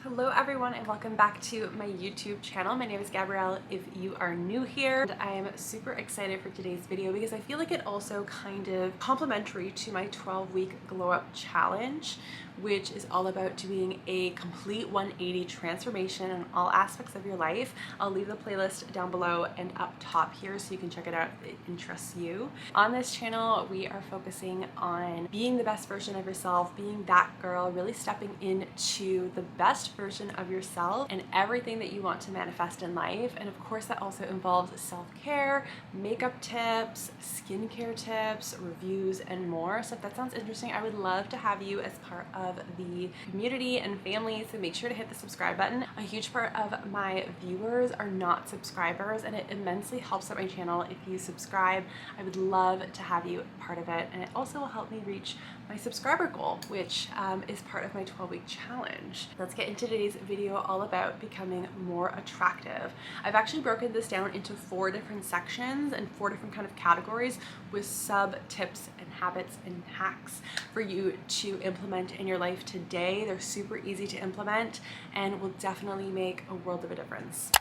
Hello everyone and welcome back to my YouTube channel. My name is Gabrielle if you are new here, and I am super excited for today's video because I feel like it also kind of complementary to my 12-week glow up challenge, which is all about doing a complete 180 transformation in all aspects of your life. I'll leave the playlist down below and up top here so you can check it out if it interests you. On this channel, we are focusing on being the best version of yourself, being that girl, really stepping into the best version of yourself and everything that you want to manifest in life. And of course, that also involves self-care, makeup tips, skincare tips, reviews, and more. So if that sounds interesting, I would love to have you as part of the community and family. So make sure to hit the subscribe button. A huge part of my viewers are not subscribers, and it immensely helps out my channel if you subscribe. I would love to have you part of it, and it also will help me reach my subscriber goal, which is part of my 12-week challenge. Let's get into today's video all about becoming more attractive. I've actually broken this down into 4 different sections and 4 different kind of categories with sub tips and habits and hacks for you to implement in your life today. They're super easy to implement and will definitely make a world of a difference.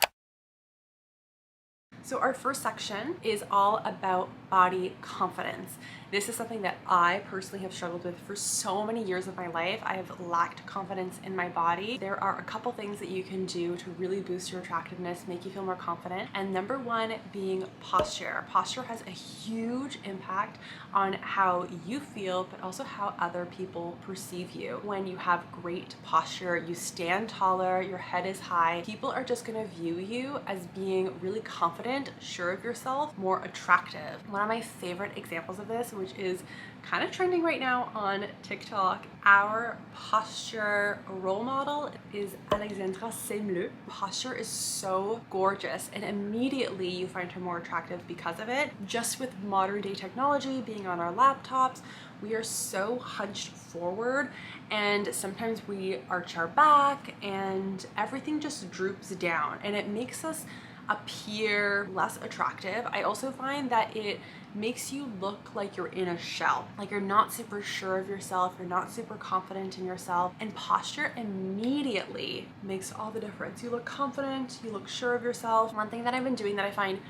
So our first section is all about body confidence. This is something that I personally have struggled with for so many years of my life. I have lacked confidence in my body. There are a couple things that you can do to really boost your attractiveness, make you feel more confident. And number one being posture. Posture has a huge impact on how you feel, but also how other people perceive you. When you have great posture, you stand taller, your head is high, people are just gonna view you as being really confident, sure of yourself, more attractive. One of my favorite examples of this, which is kind of trending right now on TikTok, our posture role model is Alexandra Semleux. Posture is so gorgeous, and immediately you find her more attractive because of it. Just with modern day technology, being on our laptops, we are so hunched forward, and sometimes we arch our back and everything just droops down, and it makes us appear less attractive. I also find that it makes you look like you're in a shell, like you're not super sure of yourself, you're not super confident in yourself, and posture immediately makes all the difference. You look confident, you look sure of yourself. One thing that I've been doing that I find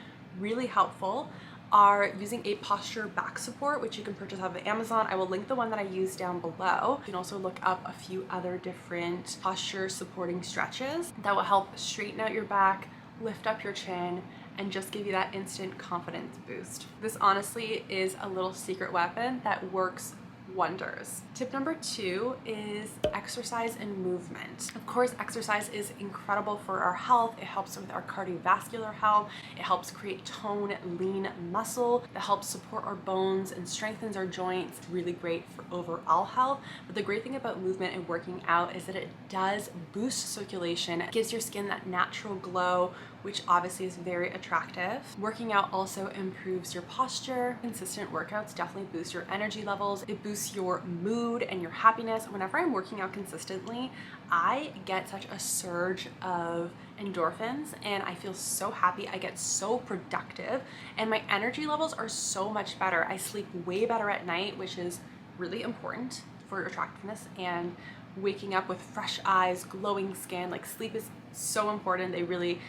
really helpful are using a posture back support, which you can purchase out of Amazon. I will link the one that I use down below. You can also look up a few other different posture supporting stretches that will help straighten out your back, lift up your chin, and just give you that instant confidence boost. This honestly is a little secret weapon that works wonders. Tip number 2 is exercise and movement. Of course, exercise is incredible for our health. It helps with our cardiovascular health. It helps create tone, lean muscle. It helps support our bones and strengthens our joints. Really great for overall health. But the great thing about movement and working out is that it does boost circulation. It gives your skin that natural glow, which obviously is very attractive. Working out also improves your posture. Consistent workouts definitely boost your energy levels. It boosts your mood and your happiness. Whenever I'm working out consistently, I get such a surge of endorphins and I feel so happy. I get so productive and my energy levels are so much better. I sleep way better at night, which is really important for attractiveness and waking up with fresh eyes, glowing skin. Like, sleep is so important. They really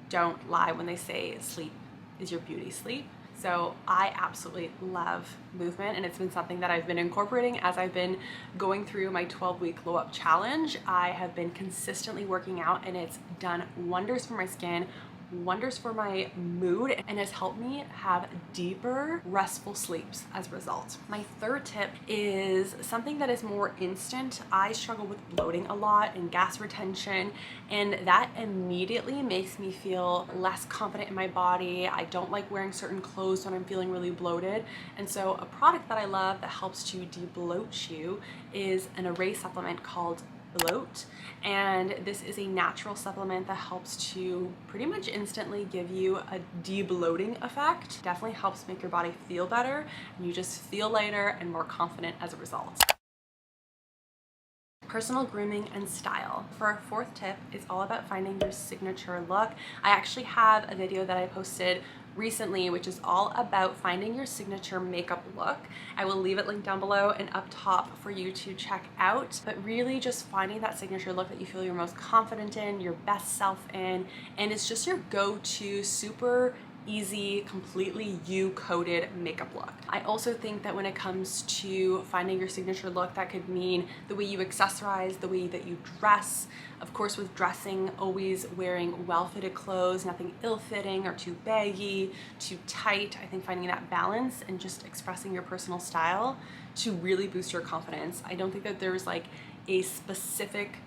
don't lie when they say sleep is your beauty sleep. So I absolutely love movement, and it's been something that I've been incorporating as I've been going through my 12-week glow up challenge. I have been consistently working out and it's done wonders for my skin, wonders for my mood, and has helped me have deeper, restful sleeps as a result. My third tip is something that is more instant. I struggle with bloating a lot and gas retention, and that immediately makes me feel less confident in my body. I don't like wearing certain clothes when I'm feeling really bloated, and so a product that I love that helps to debloat you is an array supplement called Bloat, and this is a natural supplement that helps to pretty much instantly give you a debloating effect. Definitely helps make your body feel better, and you just feel lighter and more confident as a result. Personal grooming and style. For our 4th tip, it's all about finding your signature look. I actually have a video that I posted recently, which is all about finding your signature makeup look. I will leave it linked down below and up top for you to check out, but really just finding that signature look that you feel you're most confident in, your best self in, and it's just your go-to super easy, completely you coded makeup look. I also think that when it comes to finding your signature look, that could mean the way you accessorize, the way that you dress. Of course, with dressing, always wearing well-fitted clothes, nothing ill-fitting or too baggy, too tight. I think finding that balance and just expressing your personal style to really boost your confidence. I don't think that there's like a specific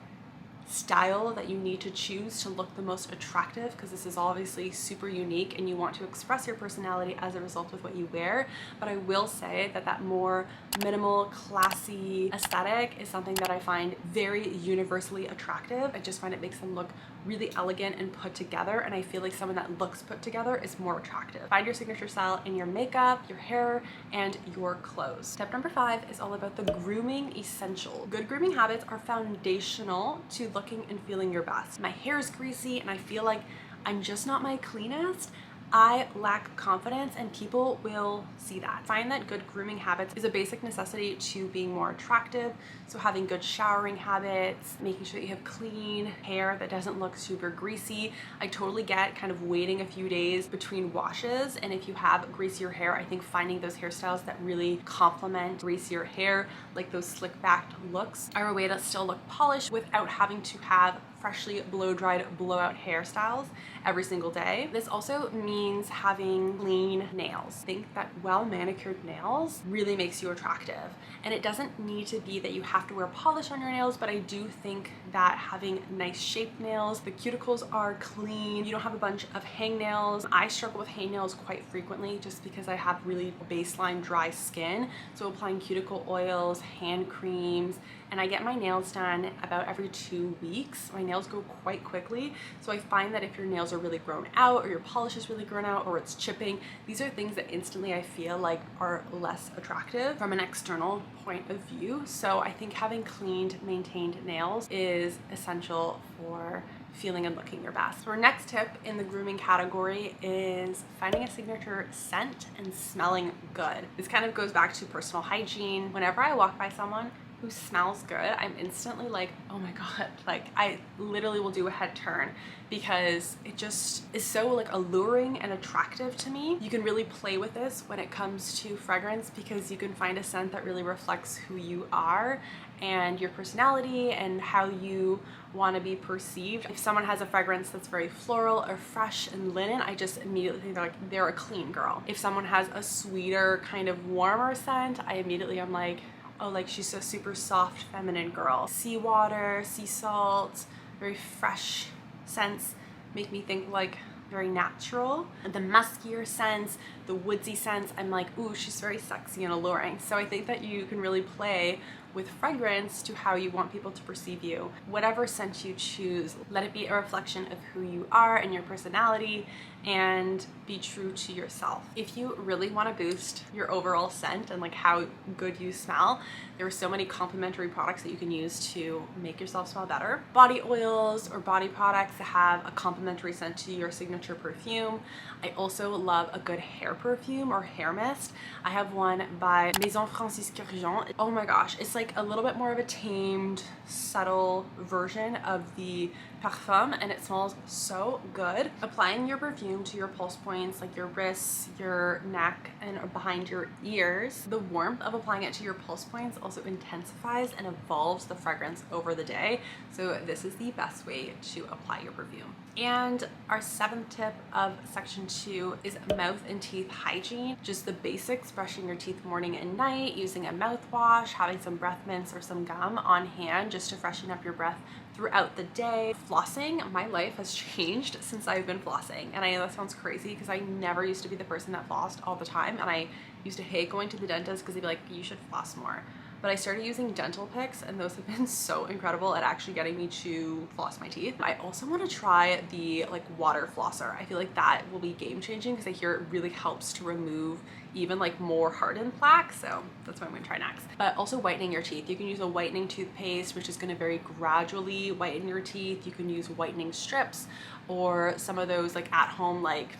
style that you need to choose to look the most attractive, because this is obviously super unique and you want to express your personality as a result of what you wear. But I will say that that more minimal, classy aesthetic is something that I find very universally attractive. I just find it makes them look really elegant and put together, and I feel like someone that looks put together is more attractive. Find your signature style in your makeup, your hair, and your clothes. Step number 5 is all about the grooming essentials. Good grooming habits are foundational to looking and feeling your best. My hair is greasy and I feel like I'm just not my cleanest. I lack confidence and people will see that. Find that good grooming habits is a basic necessity to being more attractive. So having good showering habits, making sure that you have clean hair that doesn't look super greasy. I totally get kind of waiting a few days between washes, and if you have greasier hair, I think finding those hairstyles that really complement greasier hair, like those slick backed looks, are a way to still look polished without having to have freshly blow-dried blowout hairstyles every single day. This also means having clean nails. I think that well-manicured nails really makes you attractive. And it doesn't need to be that you have to wear polish on your nails, but I do think that having nice shaped nails, the cuticles are clean, you don't have a bunch of hangnails. I struggle with hangnails quite frequently just because I have really baseline dry skin. So applying cuticle oils, hand creams, and I get my nails done about every 2 weeks. My nails go quite quickly, so I find that if your nails are really grown out or your polish is really grown out or it's chipping, these are things that instantly I feel like are less attractive from an external point of view. So I think having cleaned, maintained nails is essential for feeling and looking your best. So our next tip in the grooming category is finding a signature scent and smelling good. This kind of goes back to personal hygiene. Whenever I walk by someone who smells good, I'm instantly like, oh my god, like I literally will do a head turn because it just is so like alluring and attractive to me. You can really play with this when it comes to fragrance because you can find a scent that really reflects who you are and your personality and how you want to be perceived. If someone has a fragrance that's very floral or fresh and linen, I just immediately think they're a clean girl. If someone has a sweeter, kind of warmer scent, I immediately am like, oh, like she's a super soft, feminine girl. Seawater, sea salt, very fresh scents make me think like very natural. And the muskier scents, the woodsy scents, I'm like, ooh, she's very sexy and alluring. So I think that you can really play with fragrance to how you want people to perceive you. Whatever scent you choose, let it be a reflection of who you are and your personality, and be true to yourself. If you really want to boost your overall scent and like how good you smell, there are so many complementary products that you can use to make yourself smell better. Body oils or body products that have a complementary scent to your signature perfume. I also love a good hair perfume or hair mist. I have one by Maison Francis Kurkdjian. Oh my gosh, it's like a little bit more of a tamed, subtle version of the Parfum, and it smells so good. Applying your perfume to your pulse points, like your wrists, your neck, and behind your ears, the warmth of applying it to your pulse points also intensifies and evolves the fragrance over the day. So this is the best way to apply your perfume. And our 7th tip of section 2 is mouth and teeth hygiene. Just the basics, brushing your teeth morning and night, using a mouthwash, having some breath mints or some gum on hand just to freshen up your breath throughout the day. Flossing, my life has changed since I've been flossing. And I know that sounds crazy because I never used to be the person that flossed all the time, and I used to hate going to the dentist because they'd be like, you should floss more. But I started using dental picks, and those have been so incredible at actually getting me to floss my teeth. I also want to try the like water flosser. I feel like that will be game changing because I hear it really helps to remove even like more hardened plaque, so that's what I'm gonna try next. But also whitening your teeth. You can use a whitening toothpaste, which is gonna very gradually whiten your teeth. You can use whitening strips or some of those like at home like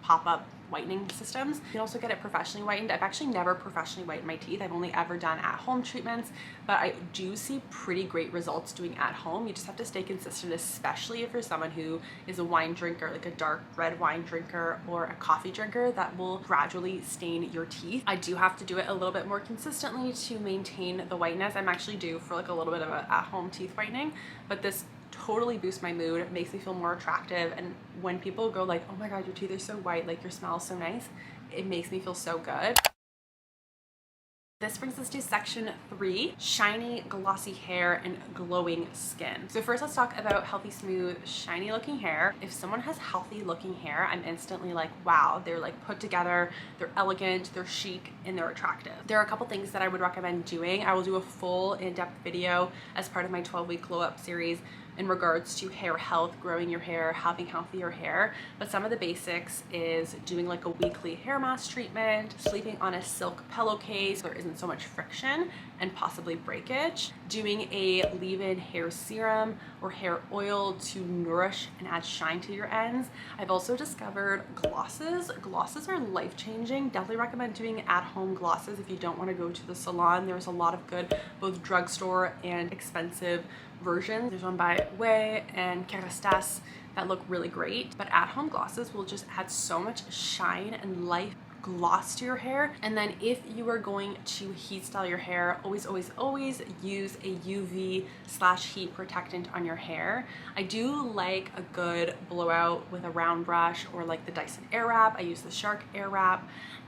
pop-up whitening systems. You can also get it professionally whitened. I've actually never professionally whitened my teeth. I've only ever done at-home treatments, but I do see pretty great results doing at home. You just have to stay consistent, especially if you're someone who is a wine drinker, like a dark red wine drinker or a coffee drinker, that will gradually stain your teeth. I do have to do it a little bit more consistently to maintain the whiteness. I'm actually due for like a little bit of a at-home teeth whitening, but this totally boosts my mood. It makes me feel more attractive, and when people go like, oh my god, your teeth are so white, like your smell is so nice, it makes me feel so good. This brings us to section 3, shiny, glossy hair and glowing skin. So first let's talk about healthy, smooth, shiny looking hair. If someone has healthy looking hair, I'm instantly like, wow, they're like put together, they're elegant, they're chic, and they're attractive. There are a couple things that I would recommend doing. I will do a full in-depth video as part of my 12-week glow up series in regards to hair health, growing your hair, having healthier hair. But some of the basics is doing like a weekly hair mask treatment, sleeping on a silk pillowcase so there isn't so much friction and possibly breakage, doing a leave-in hair serum or hair oil to nourish and add shine to your ends. I've also discovered glosses. Glosses are life-changing. Definitely recommend doing at-home glosses if you don't want to go to the salon. There's a lot of good, both drugstore and expensive versions. There's one by Way and Kerastase that look really great, but at-home glosses will just add so much shine and life gloss to your hair. And then if you are going to heat style your hair, always use a UV/heat protectant on your hair. I do like a good blowout with a round brush or like the Dyson Airwrap. I use the Shark Airwrap,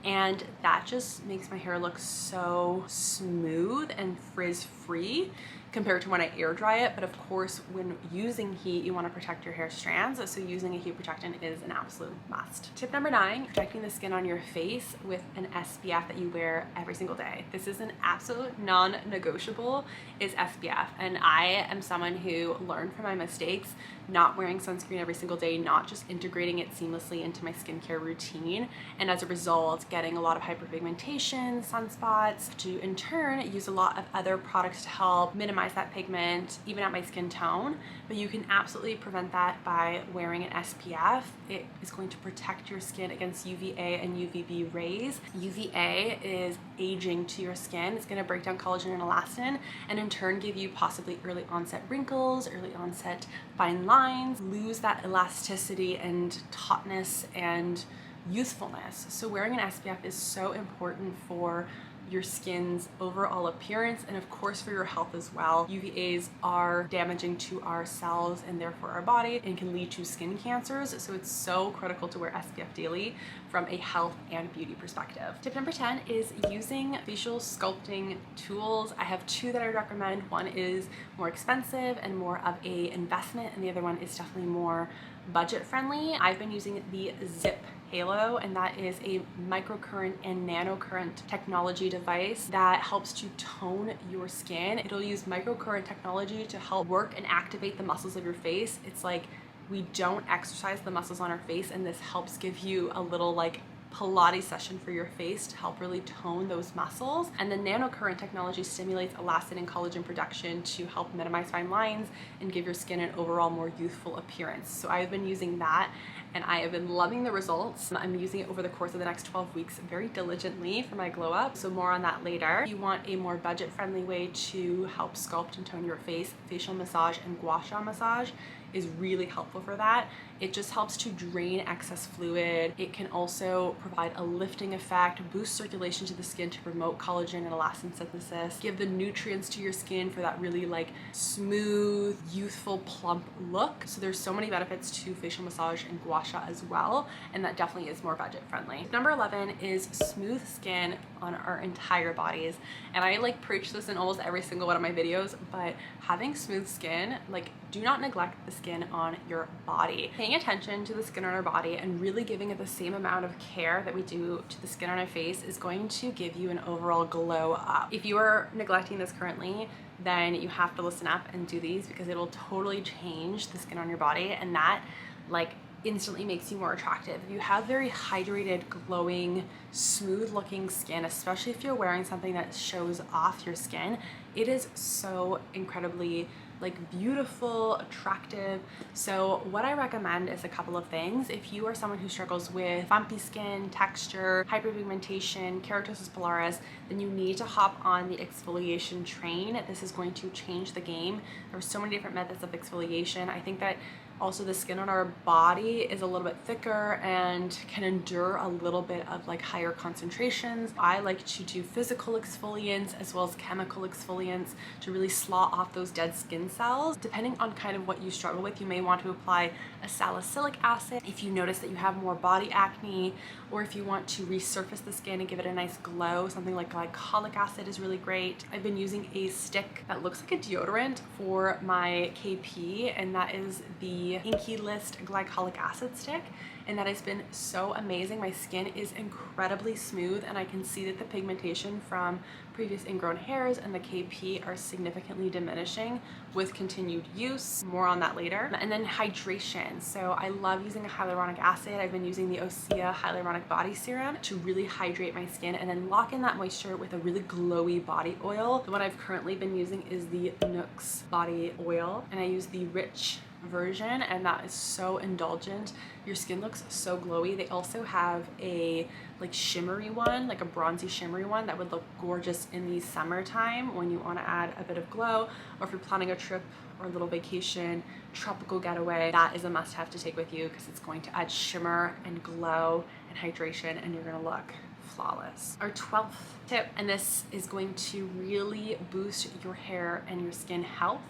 and that just makes my hair look so smooth and frizz free compared to when I air dry it. But of course, when using heat, you want to protect your hair strands, so using a heat protectant is an absolute must. Tip number 9, protecting the skin on your face with an SPF that you wear every single day. This is an absolute non-negotiable, is SPF. And I am someone who learned from my mistakes, not wearing sunscreen every single day, not just integrating it seamlessly into my skincare routine, and as a result getting a lot of hyperpigmentation, sunspots, to in turn use a lot of other products to help minimize that pigment, even at my skin tone. But you can absolutely prevent that by wearing an SPF. It is going to protect your skin against UVA and UVB rays. UVA is aging to your skin. It's going to break down collagen and elastin, and in turn give you possibly early onset wrinkles, early onset fine lines, lose that elasticity and tautness and youthfulness. So wearing an SPF is so important for your skin's overall appearance, and of course for your health as well. UVAs are damaging to our cells and therefore our body, and can lead to skin cancers, so it's so critical to wear SPF daily from a health and beauty perspective. Tip number 10 is using facial sculpting tools. I have 2 that I recommend. One is more expensive and more of a investment, and the other one is definitely more budget friendly. I've been using the Zip Halo, and that is a microcurrent and nanocurrent technology device that helps to tone your skin. It'll use microcurrent technology to help work and activate the muscles of your face. It's like we don't exercise the muscles on our face, and this helps give you a little like Pilates session for your face to help really tone those muscles. And the nanocurrent technology stimulates elastin and collagen production to help minimize fine lines and give your skin an overall more youthful appearance. So I've been using that, and I have been loving the results. I'm using it over the course of the next 12 weeks very diligently for my glow up, so more on that later. If you want a more budget friendly way to help sculpt and tone your face, facial massage and gua sha massage is really helpful for that. It just helps to drain excess fluid. It can also provide a lifting effect, boost circulation to the skin to promote collagen and elastin synthesis, give the nutrients to your skin for that really like smooth, youthful, plump look. So there's so many benefits to facial massage and gua sha as well, and that definitely is more budget friendly. Number 11 is smooth skin on our entire bodies. And I like preach this in almost every single one of my videos, but having smooth skin, like, do not neglect the skin on your body. Paying attention to the skin on our body and really giving it the same amount of care that we do to the skin on our face is going to give you an overall glow up. If you are neglecting this currently, then you have to listen up and do these, because it'll totally change the skin on your body, and that like instantly makes you more attractive. If you have very hydrated, glowing, smooth looking skin, especially if you're wearing something that shows off your skin, it is so incredibly like beautiful, attractive. So what I recommend is a couple of things. If you are someone who struggles with bumpy skin, texture, hyperpigmentation, keratosis pilaris, then you need to hop on the exfoliation train. This is going to change the game. There are so many different methods of exfoliation. I think that also the skin on our body is a little bit thicker and can endure a little bit of like higher concentrations. I like to do physical exfoliants as well as chemical exfoliants to really slaw off those dead skin cells. Depending on kind of what you struggle with, you may want to apply a salicylic acid if you notice that you have more body acne, or if you want to resurface the skin and give it a nice glow, something like glycolic acid is really great. I've been using a stick that looks like a deodorant for my KP, and that is the Inky List glycolic acid stick, and that has been so amazing. My skin is incredibly smooth, and I can see that the pigmentation from previous ingrown hairs and the KP are significantly diminishing with continued use. More on that later. And then hydration. So I love using a hyaluronic acid. I've been using the Osea hyaluronic body serum to really hydrate my skin and then lock in that moisture with a really glowy body oil. The one I've currently been using is the Nooks body oil, and I use the rich version, and that is so indulgent. Your skin looks so glowy. They also have a like shimmery one, like a bronzy shimmery one that would look gorgeous in the summertime when you want to add a bit of glow, or if you're planning a trip or a little vacation, tropical getaway. That is a must-have to take with you because it's going to add shimmer and glow and hydration, and you're gonna look flawless. Our 12th tip, and this is going to really boost your hair and your skin health,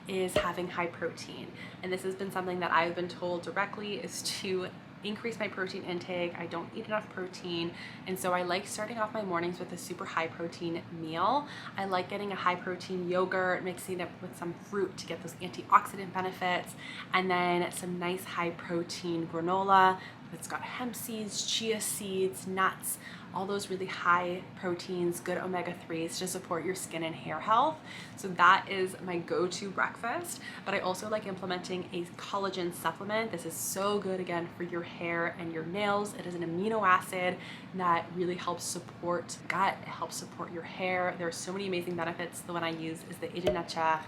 is having high protein. And this has been something that I've been told directly is to increase my protein intake. I don't eat enough protein, and so I like starting off my mornings with a super high protein meal. I like getting a high protein yogurt, mixing it with some fruit to get those antioxidant benefits, and then some nice high protein granola that's got hemp seeds, chia seeds, nuts, all those really high proteins, good omega-3s to support your skin and hair health. So that is my go-to breakfast. But I also like implementing a collagen supplement. This is so good, again, for your hair and your nails. It is an amino acid that really helps support gut, it helps support your hair. There are so many amazing benefits. The one I use is the Age Nature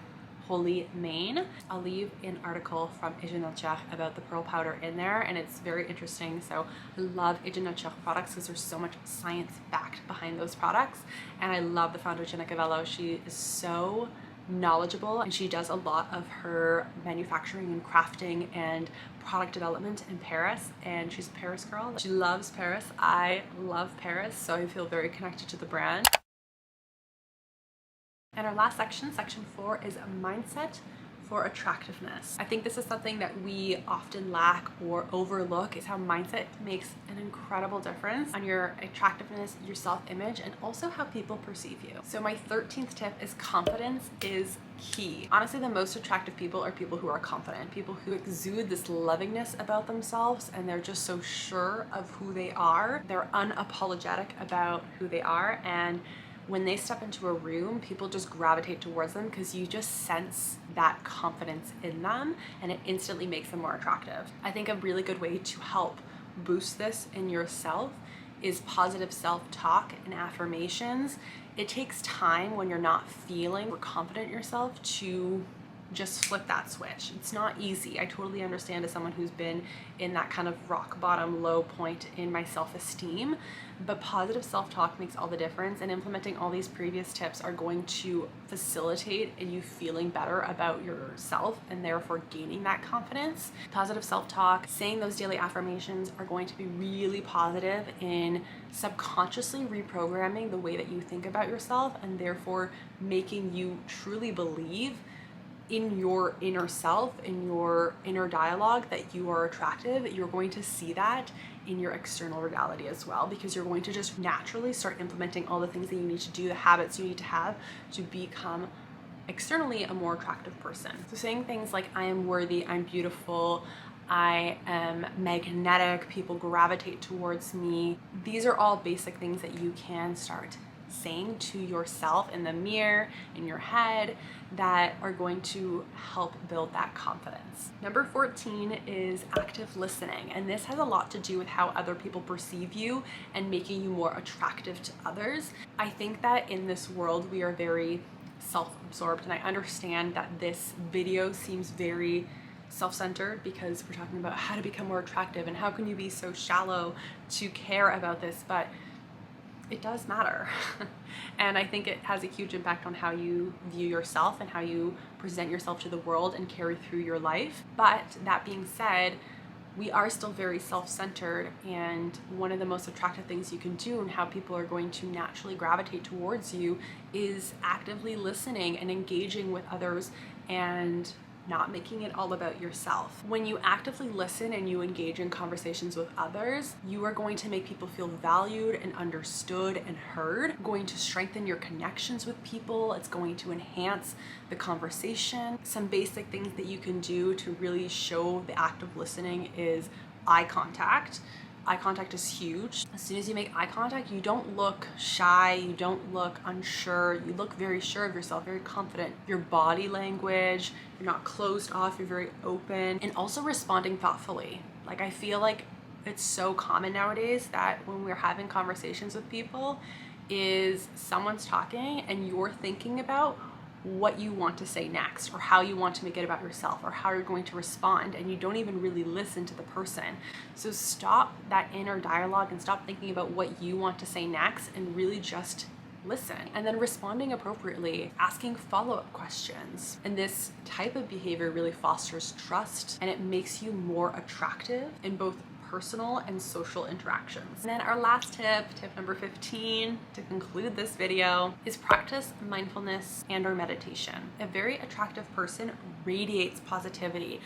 Holy Mane. I'll leave an article from Age Nature about the pearl powder in there, and it's very interesting. So I love Age Nature products because there's so much science backed behind those products, and I love the founder Jenna Cavello. She is so knowledgeable, and she does a lot of her manufacturing and crafting and product development in Paris, and she's a Paris girl. She loves Paris. I love Paris, so I feel very connected to the brand. And our last section, section 4, is mindset for attractiveness. I think this is something that we often lack or overlook, is how mindset makes an incredible difference on your attractiveness, your self-image, and also how people perceive you. So my 13th tip is confidence is key. Honestly, the most attractive people are people who are confident, people who exude this lovingness about themselves, and they're just so sure of who they are. They're unapologetic about who they are, and when they step into a room, people just gravitate towards them because you just sense that confidence in them, and it instantly makes them more attractive. I think a really good way to help boost this in yourself is positive self-talk and affirmations. It takes time when you're not feeling confident in yourself to just flip that switch. It's not easy. I totally understand as someone who's been in that kind of rock bottom low point in my self-esteem, but positive self-talk makes all the difference, and implementing all these previous tips are going to facilitate in you feeling better about yourself and therefore gaining that confidence. Positive self-talk, saying those daily affirmations are going to be really positive in subconsciously reprogramming the way that you think about yourself, and therefore making you truly believe in your inner self, in your inner dialogue, that you are attractive. You're going to see that in your external reality as well, because you're going to just naturally start implementing all the things that you need to do, the habits you need to have to become externally a more attractive person. So saying things like, I am worthy, I'm beautiful, I am magnetic, people gravitate towards me. These are all basic things that you can start saying to yourself in the mirror, in your head, that are going to help build that confidence. Number 14 is active listening, and this has a lot to do with how other people perceive you and making you more attractive to others. I think that in this world we are very self-absorbed, and I understand that this video seems very self-centered because we're talking about how to become more attractive and how can you be so shallow to care about this, but it does matter. And I think it has a huge impact on how you view yourself and how you present yourself to the world and carry through your life. But that being said, we are still very self-centered, and one of the most attractive things you can do and how people are going to naturally gravitate towards you is actively listening and engaging with others and not making it all about yourself. When you actively listen and you engage in conversations with others, you are going to make people feel valued and understood and heard, going to strengthen your connections with people. It's going to enhance the conversation. Some basic things that you can do to really show the act of listening is eye contact. Eye contact is huge. As soon as you make eye contact, you don't look shy, you don't look unsure, you look very sure of yourself, very confident. Your body language, you're not closed off, you're very open, and also responding thoughtfully. Like, I feel like it's so common nowadays that when we're having conversations with people is someone's talking and you're thinking about what you want to say next, or how you want to make it about yourself, or how you're going to respond, and you don't even really listen to the person. So stop that inner dialogue and stop thinking about what you want to say next and really just listen. And then responding appropriately, asking follow-up questions. And this type of behavior really fosters trust, and it makes you more attractive in both personal and social interactions. And then our last tip number 15 to conclude this video, is practice mindfulness and or meditation. A very attractive person radiates positivity.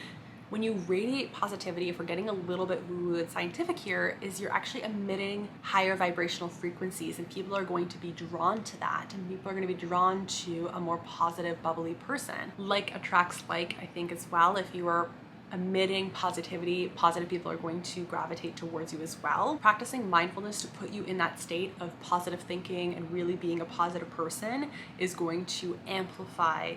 When you radiate positivity, if we're getting a little bit woo-woo and scientific here, is you're actually emitting higher vibrational frequencies, and people are going to be drawn to that, and people are going to be drawn to a more positive, bubbly person. Like attracts like, I think, as well. If you are emitting positivity, positive people are going to gravitate towards you as well. Practicing mindfulness to put you in that state of positive thinking and really being a positive person is going to amplify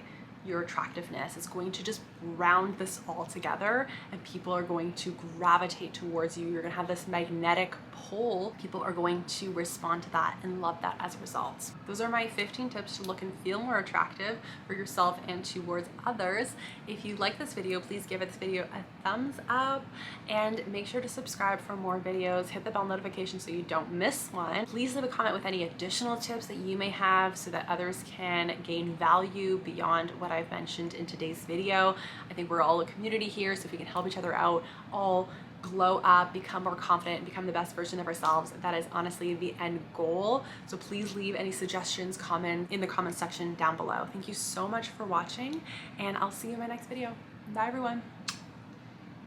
your attractiveness. It's going to just round this all together, and people are going to gravitate towards you. You're going to have this magnetic pull. People are going to respond to that and love that as a result. Those are my 15 tips to look and feel more attractive for yourself and towards others. If you like this video, please give this video a thumbs up and make sure to subscribe for more videos. Hit the bell notification so you don't miss one. Please leave a comment with any additional tips that you may have so that others can gain value beyond what I've mentioned in today's video. I think we're all a community here, so if we can help each other out, all glow up, become more confident, become the best version of ourselves, that is honestly the end goal. So please leave any suggestions, comment in the comment section down below. Thank you so much for watching, and I'll see you in my next video. Bye everyone.